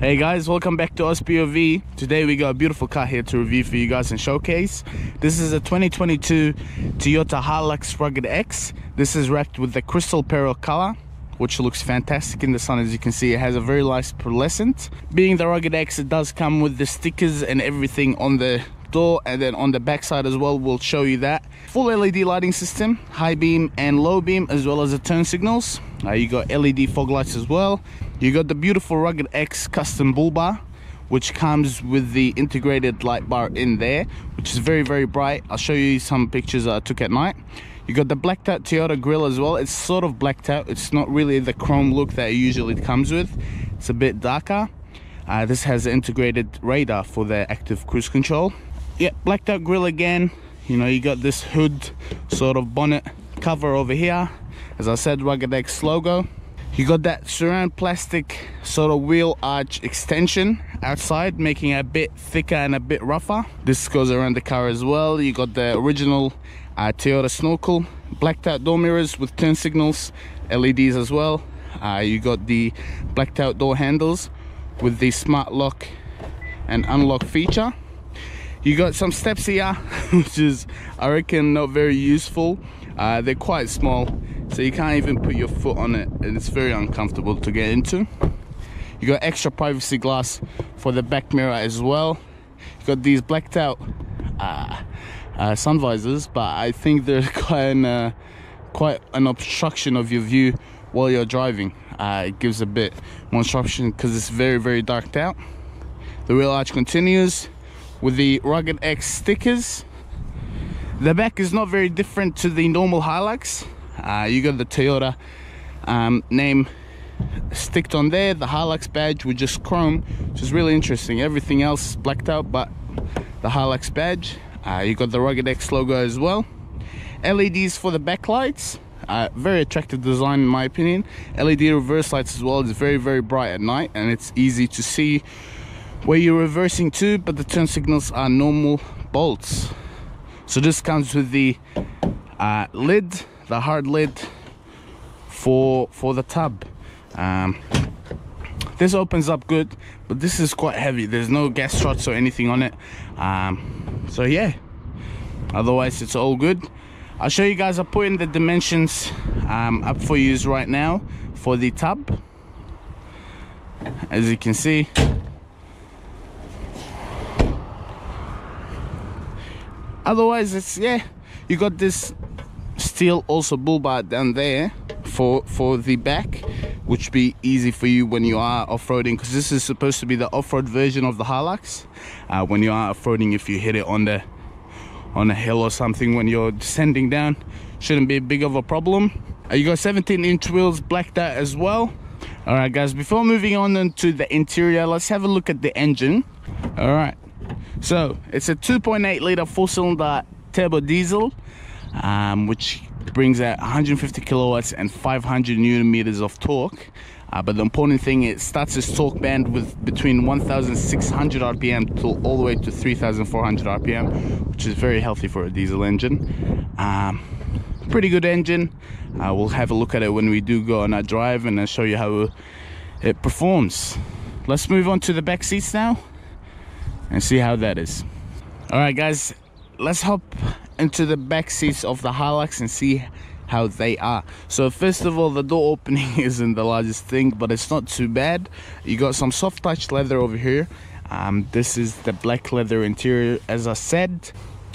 Hey guys, welcome back to Does POV. Today we got a beautiful car here to review for you guys and showcase. This is a 2022 Toyota Hilux Rugged X. This is wrapped with the crystal pearl color, which looks fantastic in the sun. As you can see, it has a very nice pearlescent. Being the Rugged X, it does come with the stickers and everything on the door, and then on the back side as well, we'll show you that. Full LED lighting system, high beam and low beam, as well as the turn signals. You got LED fog lights as well. You got the beautiful Rugged X custom bull bar, which comes with the integrated light bar in there, which is very, very bright. I'll show you some pictures I took at night. You got the blacked out Toyota grille as well. It's sort of blacked out. It's not really the chrome look that it usually comes with. It's a bit darker. This has integrated radar for the active cruise control. Yeah, blacked out grille again. You know, you got this hood sort of bonnet cover over here. As I said, Rugged X logo. You got that surround plastic sort of wheel arch extension outside, making it a bit thicker and a bit rougher. This goes around the car as well. You got the original Toyota snorkel, blacked out door mirrors with turn signals, LEDs as well. You got the blacked out door handles with the smart lock and unlock feature. You got some steps here, which is, I reckon, not very useful. They're quite small, so you can't even put your foot on it, and it's very uncomfortable to get into. You got extra privacy glass for the back mirror as well. You got these blacked out sun visors, but I think they're quite an obstruction of your view while you're driving. It gives a bit more obstruction because it's very, very darked out. The wheel arch continues with the Rugged X stickers. The back is not very different to the normal Hilux. You got the Toyota name sticked on there, the Hilux badge with just chrome, which is really interesting. Everything else blacked out but the Hilux badge. You got the Rugged X logo as well. LEDs for the backlights. Very attractive design in my opinion. LED reverse lights as well. It's very, very bright at night, and it's easy to see where you're reversing to, but the turn signals are normal bolts. So this comes with the lid, the hard lid for the tub. This opens up good, but this is quite heavy. There's no gas struts or anything on it. So yeah, otherwise it's all good. I'll show you guys. I'll put in the dimensions up for you right now for the tub. As you can see, otherwise it's, yeah, you got this steel also bull bar down there for the back, which be easy for you when you are off-roading, because this is supposed to be the off-road version of the Hilux. When you are off-roading, if you hit it on a hill or something when you're descending down, shouldn't be big of a problem. You got 17-inch wheels blacked out as well. All right guys, before moving on into the interior, let's have a look at the engine. All right, so it's a 2.8 liter 4-cylinder turbo diesel, which brings out 150 kilowatts and 500 newton meters of torque. But the important thing, it starts its torque band with between 1,600 RPM to all the way to 3,400 RPM, which is very healthy for a diesel engine. Pretty good engine. We'll have a look at it when we do go on our drive, and I'll show you how it performs. Let's move on to the back seats now and see how that is. All right guys, let's hop into the back seats of the Hilux and see how they are. So first of all, the door opening isn't the largest thing, but it's not too bad. You got some soft touch leather over here. This is the black leather interior, as I said.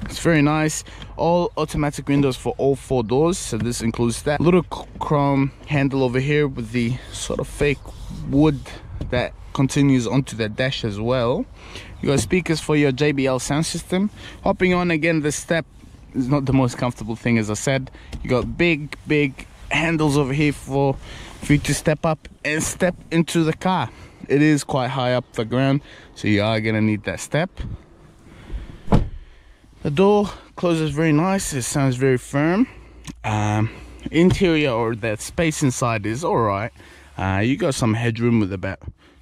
It's very nice. All automatic windows for all 4 doors, so this includes that. Little chrome handle over here with the sort of fake wood that continues onto the dash as well. You got speakers for your JBL sound system. Hopping on again, the step is not the most comfortable thing, as I said. You got big handles over here for you to step up and step into the car. It is quite high up the ground, so you are gonna need that step. The door closes very nice. It sounds very firm. Interior, or that space inside, is all right. You got some headroom with about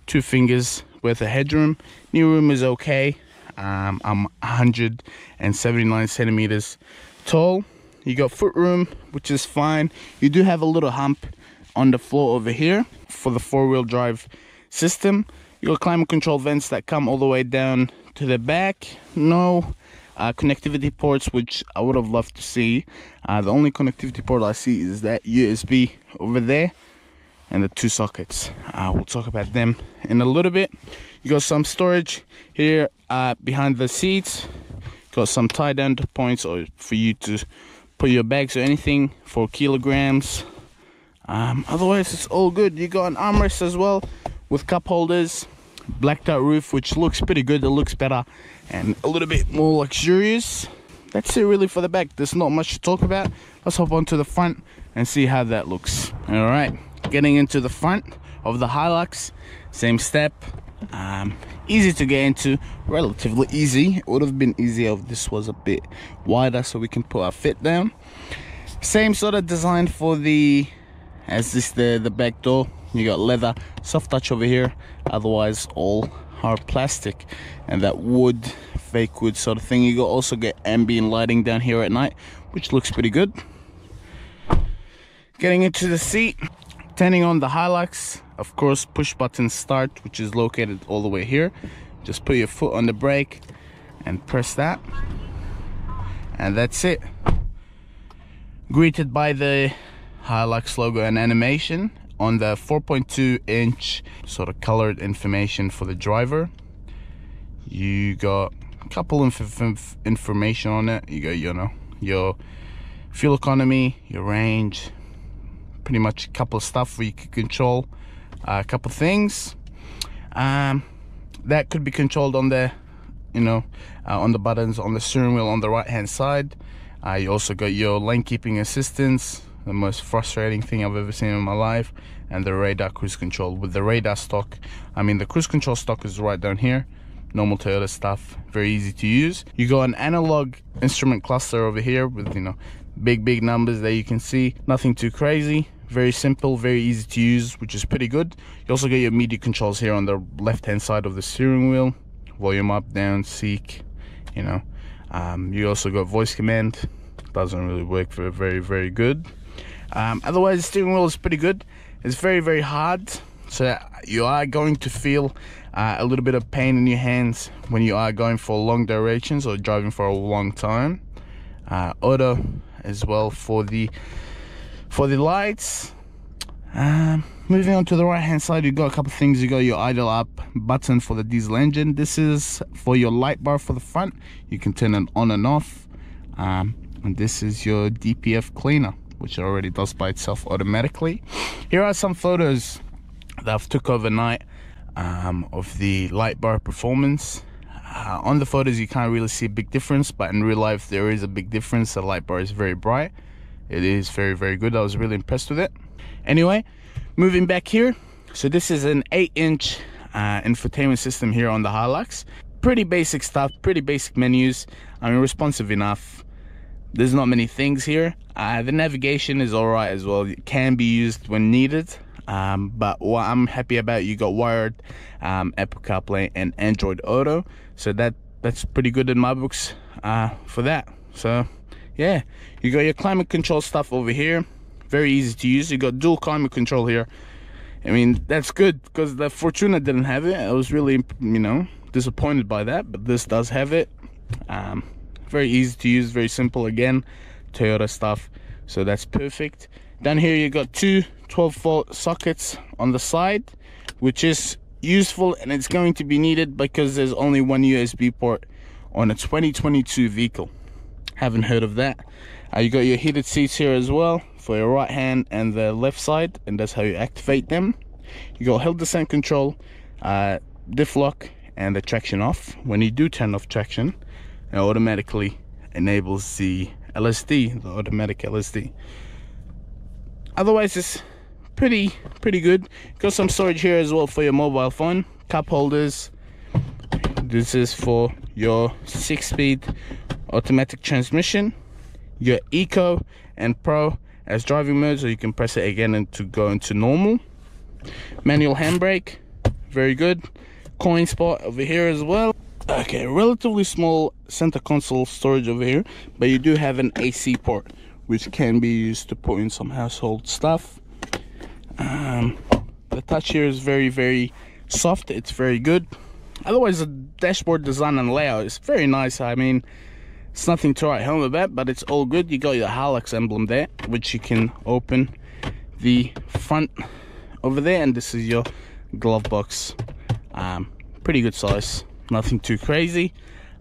2 fingers worth of headroom. Knee room is okay. I'm 179 centimeters tall. You got foot room, which is fine. You do have a little hump on the floor over here for the 4-wheel drive system. You got climate control vents that come all the way down to the back. No connectivity ports, which I would have loved to see. The only connectivity port I see is that USB over there and the 2 sockets. We'll talk about them in a little bit. You got some storage here behind the seats. Got some tie down points or for you to put your bags or anything, 4 kilograms. Otherwise it's all good. You got an armrest as well with cup holders, blacked out roof, which looks pretty good. It looks better and a little bit more luxurious. That's it really for the back. There's not much to talk about. Let's hop onto the front and see how that looks. All right, getting into the front of the Hilux, same step. Easy to get into, relatively easy. It would have been easier if this was a bit wider so we can put our fit down. Same sort of design for the back door. You got leather, soft touch over here, otherwise all hard plastic, and that wood, fake wood sort of thing. You also get ambient lighting down here at night, which looks pretty good. Getting into the seat, turning on the Hilux, of course push button start, which is located all the way here. Just put your foot on the brake and press that, and that's it. Greeted by the Hilux logo and animation on the 4.2-inch sort of colored information for the driver. You got a couple of information on it. You got, you know, your fuel economy, your range, pretty much a couple of stuff where you can control a couple things that could be controlled on the, you know, on the buttons on the steering wheel on the right hand side. You also got your lane keeping assistance, the most frustrating thing I've ever seen in my life, and the radar cruise control. With the radar stock, I mean the cruise control stock is right down here, normal Toyota stuff, very easy to use. You got an analog instrument cluster over here with, you know, big numbers that you can see. Nothing too crazy, very simple, very easy to use, which is pretty good. You also get your media controls here on the left hand side of the steering wheel, volume up, down, seek, you know. You also got voice command, doesn't really work very good. Otherwise the steering wheel is pretty good. It's very hard, so you are going to feel a little bit of pain in your hands when you are going for long durations or driving for a long time. Auto as well for the lights. Moving on to the right hand side, you got a couple things. You got your idle up button for the diesel engine. This is for your light bar for the front. You can turn it on and off. And this is your DPF cleaner, which it already does by itself automatically. Here are some photos that I've took overnight of the light bar performance. On the photos you can't really see a big difference, but in real life there is a big difference. The light bar is very bright. It is very good. I was really impressed with it. Anyway, moving back here, so this is an 8-inch infotainment system here on the Hilux. Pretty basic stuff, pretty basic menus. I mean, responsive enough. There's not many things here. The navigation is alright as well. It can be used when needed, but what I'm happy about, you got wired Apple CarPlay and Android Auto, so that's pretty good in my books for that. So yeah, you got your climate control stuff over here, very easy to use. You got dual climate control here. I mean, that's good because the Fortuna didn't have it. I was really, you know, disappointed by that, but this does have it. Very easy to use, very simple, again, Toyota stuff, so that's perfect. Down here you got two 12-volt sockets on the side, which is useful and it's going to be needed because there's only one USB port on a 2022 vehicle. Haven't heard of that. You got your heated seats here as well for your right hand and the left side, and that's how you activate them. You got hill descent control, diff lock, and the traction off. When you do turn off traction, it automatically enables the LSD, the automatic LSD. Otherwise it's pretty good. Got some storage here as well for your mobile phone, cup holders. This is for your 6-speed automatic transmission, your Eco and Pro as driving mode, so you can press it again and to go into normal. Manual handbrake, very good. Coin spot over here as well. Okay, relatively small center console storage over here, but you do have an AC port which can be used to put in some household stuff. The touch here is very soft, it's very good. Otherwise, the dashboard design and layout is very nice. I mean, it's nothing to write home about, but it's all good. You got your Hilux emblem there, which you can open the front over there, and this is your glove box. Pretty good size, nothing too crazy.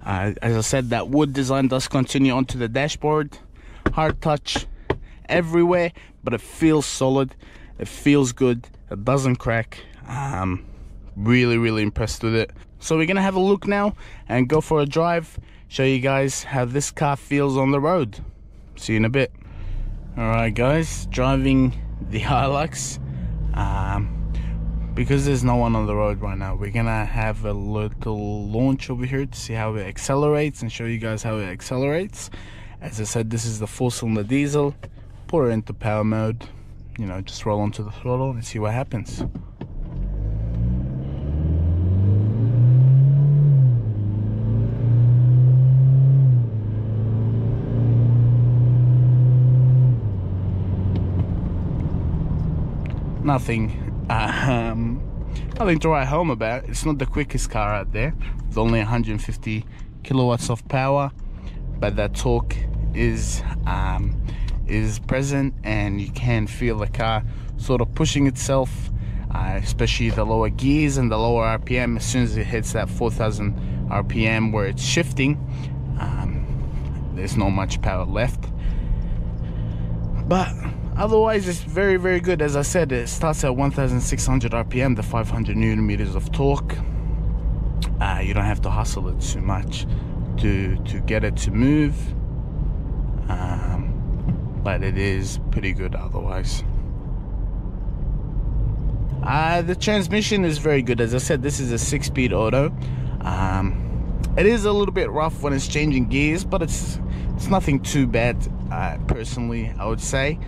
As I said, that wood design does continue onto the dashboard. Hard touch everywhere, but it feels solid, it feels good, it doesn't crack. Really impressed with it. So we're gonna have a look now and go for a drive, show you guys how this car feels on the road. See you in a bit. Alright guys, driving the Hilux. Because there's no one on the road right now, we're gonna have a little launch over here to see how it accelerates and show you guys how it accelerates. As I said, this is the 4-cylinder diesel. Put it into power mode, you know, just roll onto the throttle and see what happens. Nothing to write home about. It's not the quickest car out there. It's only 150 kilowatts of power, but that torque is present, and you can feel the car sort of pushing itself, especially the lower gears and the lower RPM. As soon as it hits that 4,000 RPM where it's shifting, there's not much power left. But otherwise, it's very good. As I said, it starts at 1,600 RPM, the 500 Newton-meters of torque. You don't have to hustle it too much to get it to move, but it is pretty good otherwise. The transmission is very good. As I said, this is a 6-speed auto. It is a little bit rough when it's changing gears, but it's nothing too bad, personally, I would say.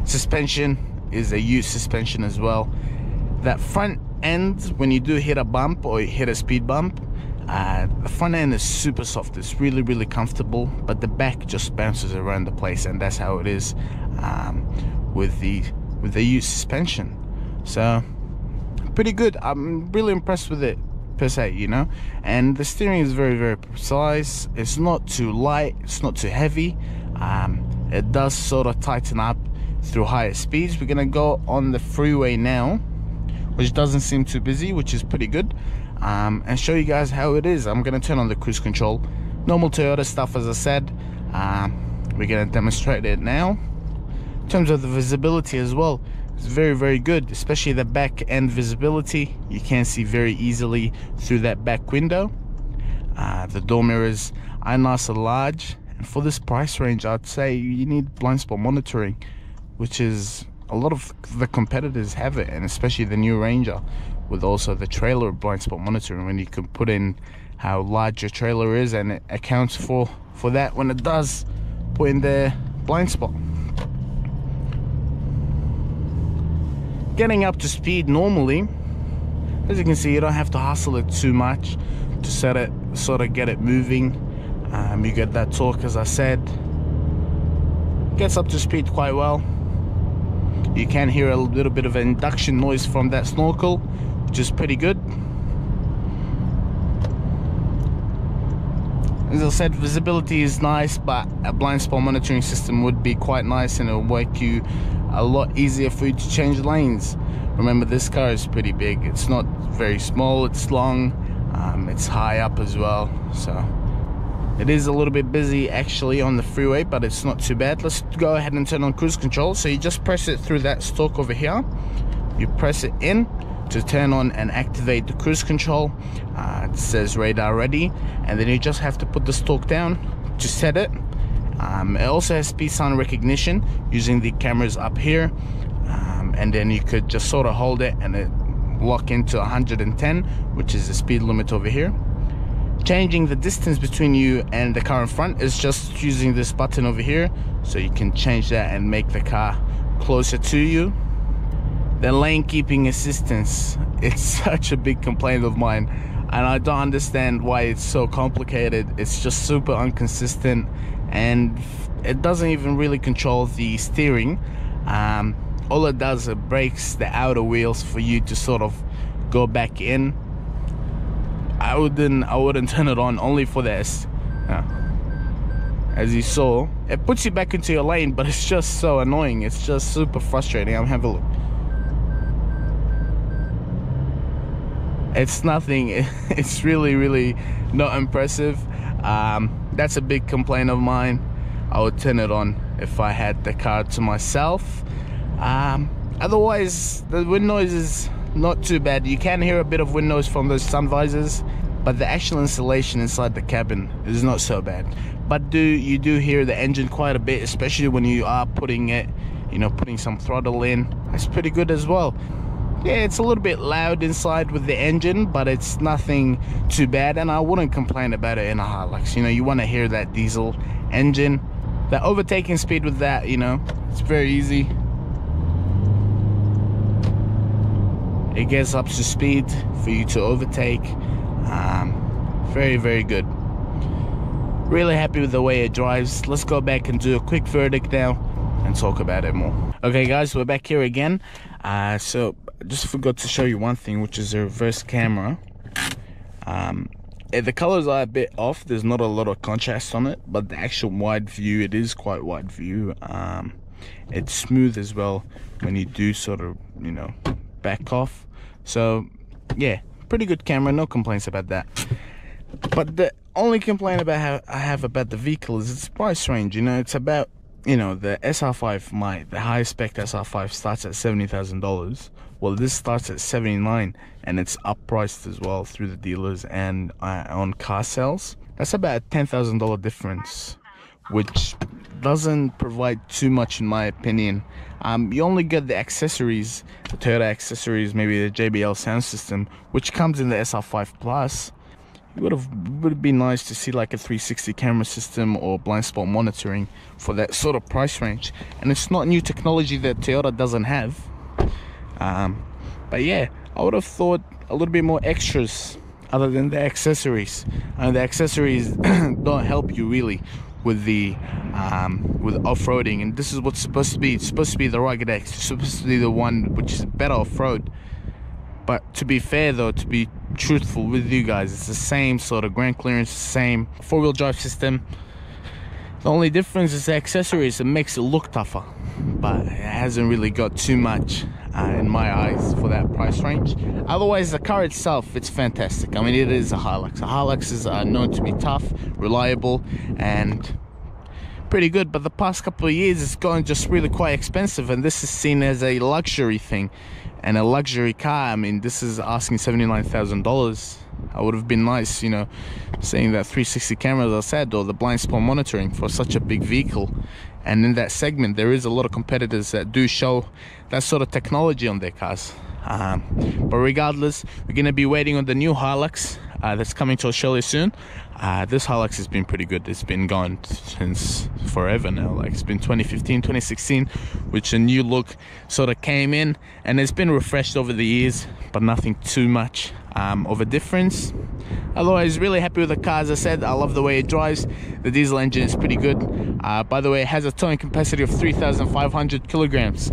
Suspension is a used suspension as well. That front end, when you do hit a bump or you hit a speed bump, the front end is super soft. It's really comfortable, but the back just bounces around the place, and that's how it is with the used suspension. So pretty good. I'm really impressed with it per se, you know. And the steering is very precise. It's not too light, it's not too heavy. It does sort of tighten up through higher speeds. We're gonna go on the freeway now, which doesn't seem too busy, which is pretty good, and show you guys how it is. I'm gonna turn on the cruise control, normal Toyota stuff, as I said. We're gonna demonstrate it now. In terms of the visibility as well, it's very good, especially the back end visibility. You can see very easily through that back window. The door mirrors are nice and large, and for this price range, I'd say you need blind spot monitoring, which is a lot of the competitors have it, and especially the new Ranger with also the trailer blind spot monitoring, when you can put in how large your trailer is, and it accounts for that when it does put in the blind spot. Getting up to speed normally, as you can see, you don't have to hustle it too much to set it, sort of get it moving. You get that torque, as I said. Gets up to speed quite well. You can hear a little bit of an induction noise from that snorkel, which is pretty good. As I said, visibility is nice, but a blind spot monitoring system would be quite nice, and it'll make you a lot easier for you to change lanes. Remember, this car is pretty big. It's not very small, it's long, it's high up as well, so it is a little bit busy actually on the freeway, but it's not too bad. Let's go ahead and turn on cruise control. So you just press it through that stalk over here. You press it in to turn on and activate the cruise control. It says radar ready, and then you just have to put the stalk down to set it. It also has speed sound recognition using the cameras up here, and then you could just sort of hold it and it lock into 110, which is the speed limit over here. Changing the distance between you and the car in front is just using this button over here, so you can change that and make the car closer to you. The lane keeping assistance, it's such a big complaint of mine, and I don't understand why it's so complicated. It's just super inconsistent, and it doesn't even really control the steering. All it does, it brakes the outer wheels for you to sort of go back in, I wouldn't turn it on only for this. As you saw, it puts you back into your lane, but it's just so annoying. It's just super frustrating. I'm having a look. It's nothing. It's really not impressive. That's a big complaint of mine. I would turn it on if I had the car to myself. Otherwise, the wind noise is not too bad. You can hear a bit of wind noise from those sun visors, but the actual installation inside the cabin is not so bad. But you do hear the engine quite a bit, especially when you are putting it, putting some throttle in. It's pretty good as well. Yeah, it's a little bit loud inside with the engine, but it's nothing too bad, and I wouldn't complain about it in a Hilux. You want to hear that diesel engine. The overtaking speed with that, it's very easy. It gets up to speed for you to overtake. Very good. Really happy with the way it drives. Let's go back and do a quick verdict now and talk about it more. Okay guys, we're back here again. So I just forgot to show you one thing, which is the reverse camera. The colors are a bit off. There's not a lot of contrast on it, but the actual wide view, it is quite wide view. It's smooth as well when you do sort of back off. So yeah, pretty good camera, no complaints about that. But the only complaint about I have about the vehicle is its price range. It's about, the SR5, the high spec SR5 starts at $70,000. Well, this starts at $79,000, and it's up priced as well through the dealers and on car sales. That's about a $10,000 difference, which doesn't provide too much in my opinion. You only get the accessories, the Toyota accessories, maybe the JBL sound system, which comes in the SR5 Plus. It would be nice to see like a 360 camera system or blind spot monitoring for that sort of price range. And it's not new technology that Toyota doesn't have. But yeah, I would have thought a little bit more extras other than the accessories. And the accessories don't help you really with the with off-roading, and this is what's supposed to be. It's supposed to be the Rugged X. It's supposed to be the one which is better off-road. But to be fair though, to be truthful with you guys, it's the same sort of ground clearance, same four-wheel drive system. The only difference is the accessories. It makes it look tougher, but it hasn't really got too much in my eyes for that price range. Otherwise, the car itself, it's fantastic. I mean, it is a Hilux. Hiluxes are known to be tough, reliable, and pretty good. But the past couple of years, it's gotten just really quite expensive, and this is seen as a luxury thing. And a luxury car, I mean, this is asking $79,000. I would have been nice, saying that 360 cameras, I said, or the blind spot monitoring for such a big vehicle. And in that segment, there is a lot of competitors that do show that sort of technology on their cars. But regardless, we're going to be waiting on the new Hilux that's coming to Australia soon. This Hilux has been pretty good. It's been gone since forever now. Like, it's been 2015, 2016, which a new look sort of came in, and it's been refreshed over the years, but nothing too much of a difference. Otherwise, really happy with the car. As I said, I love the way it drives. The diesel engine is pretty good. By the way, it has a towing capacity of 3,500 kilograms,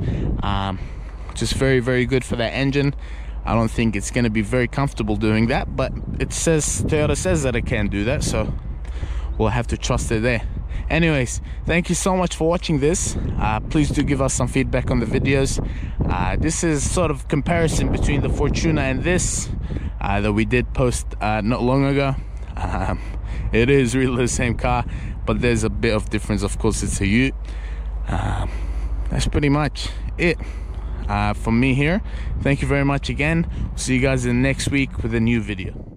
which is very good for that engine. I don't think it's going to be very comfortable doing that, but Toyota says that it can do that, so we'll have to trust it there. Anyways, thank you so much for watching this. Please do give us some feedback on the videos. This is sort of comparison between the Fortuna and this that we did post not long ago. It is really the same car, but there's a bit of difference. Of course, it's a Ute. That's pretty much it from me here. Thank you very much again. See you guys in next week with a new video.